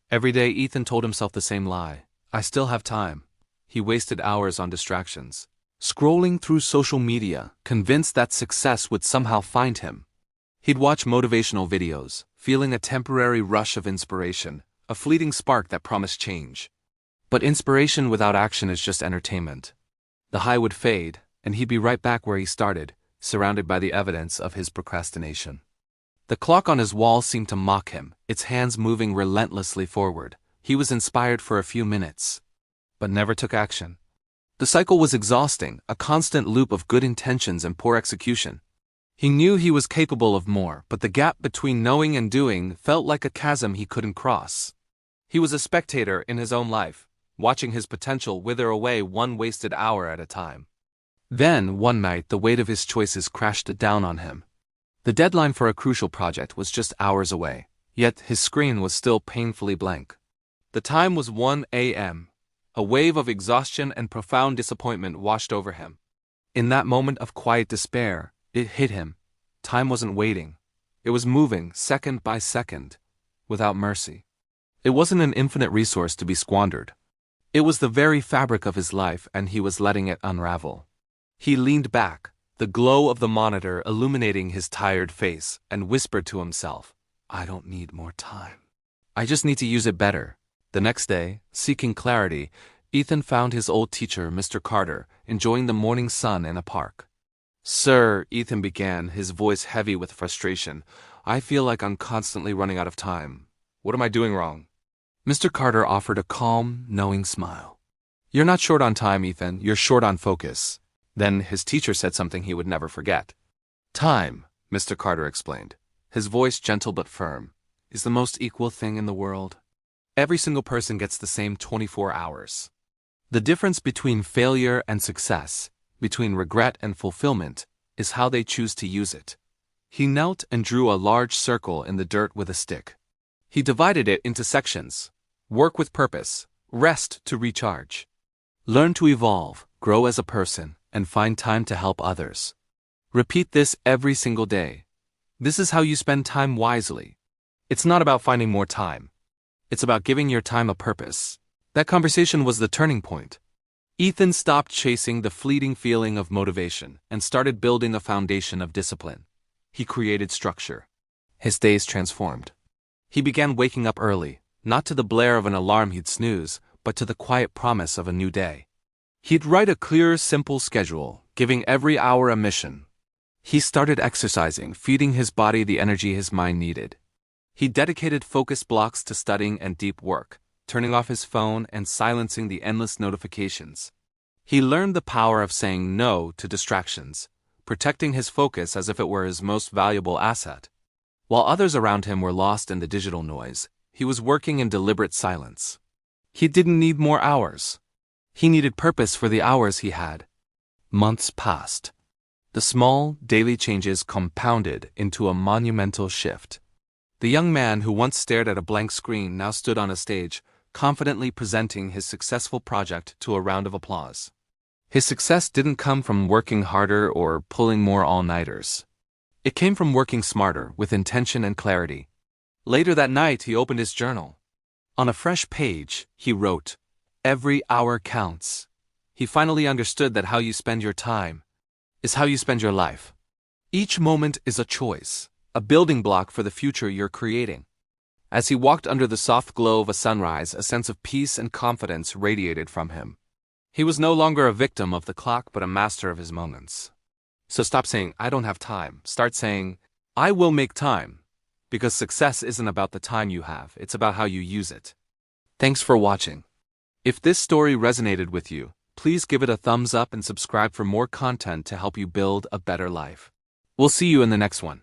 Every day Ethan told himself the same lie. I still have time. He wasted hours on distractions, scrolling through social media, convinced that success would somehow find him. He'd watch motivational videos, feeling a temporary rush of inspiration, a fleeting spark that promised change. But inspiration without action is just entertainment. The high would fade, and he'd be right back where he started, surrounded by the evidence of his procrastination. The clock on his wall seemed to mock him, its hands moving relentlessly forward. He was inspired for a few minutes, but never took action. The cycle was exhausting, a constant loop of good intentions and poor execution. He knew he was capable of more, but the gap between knowing and doing felt like a chasm he couldn't cross. He was a spectator in his own life, watching his potential wither away one wasted hour at a time. Then, one night, the weight of his choices crashed down on him. The deadline for a crucial project was just hours away, yet his screen was still painfully blank. The time was 1 a.m. A wave of exhaustion and profound disappointment washed over him. In that moment of quiet despair, it hit him. Time wasn't waiting. It was moving, second by second, without mercy. It wasn't an infinite resource to be squandered. It was the very fabric of his life, and he was letting it unravel. He leaned back, the glow of the monitor illuminating his tired face, and whispered to himself, I don't need more time. I just need to use it better. The next day, seeking clarity, Ethan found his old teacher, Mr. Carter, enjoying the morning sun in a park. Sir, Ethan began, his voice heavy with frustration, I feel like I'm constantly running out of time. What am I doing wrong? Mr. Carter offered a calm, knowing smile. You're not short on time, Ethan, you're short on focus. Then his teacher said something he would never forget. Time, Mr. Carter explained, his voice gentle but firm, is the most equal thing in the world. Every single person gets the same 24 hours. The difference between failure and success, between regret and fulfillment, is how they choose to use it. He knelt and drew a large circle in the dirt with a stick. He divided it into sections. Work with purpose, rest to recharge. Learn to evolve, grow as a person, and find time to help others. Repeat this every single day. This is how you spend time wisely. It's not about finding more time. It's about giving your time a purpose. That conversation was the turning point. Ethan stopped chasing the fleeting feeling of motivation and started building a foundation of discipline. He created structure. His days transformed. He began waking up early, not to the blare of an alarm he'd snooze, but to the quiet promise of a new day. He'd write a clear, simple schedule, giving every hour a mission. He started exercising, feeding his body the energy his mind needed. He dedicated focused blocks to studying and deep work, turning off his phone and silencing the endless notifications. He learned the power of saying no to distractions, protecting his focus as if it were his most valuable asset. While others around him were lost in the digital noise, he was working in deliberate silence. He didn't need more hours. He needed purpose for the hours he had. Months passed. The small, daily changes compounded into a monumental shift. The young man who once stared at a blank screen now stood on a stage, confidently presenting his successful project to a round of applause. His success didn't come from working harder or pulling more all-nighters. It came from working smarter, with intention and clarity. Later that night, he opened his journal. On a fresh page, he wrote, Every hour counts. He finally understood that how you spend your time is how you spend your life. Each moment is a choice, a building block for the future you're creating. As he walked under the soft glow of a sunrise, a sense of peace and confidence radiated from him. He was no longer a victim of the clock, but a master of his moments. So stop saying, I don't have time. Start saying, I will make time. Because success isn't about the time you have, it's about how you use it. Thanks for watching. If this story resonated with you, please give it a thumbs up and subscribe for more content to help you build a better life. We'll see you in the next one.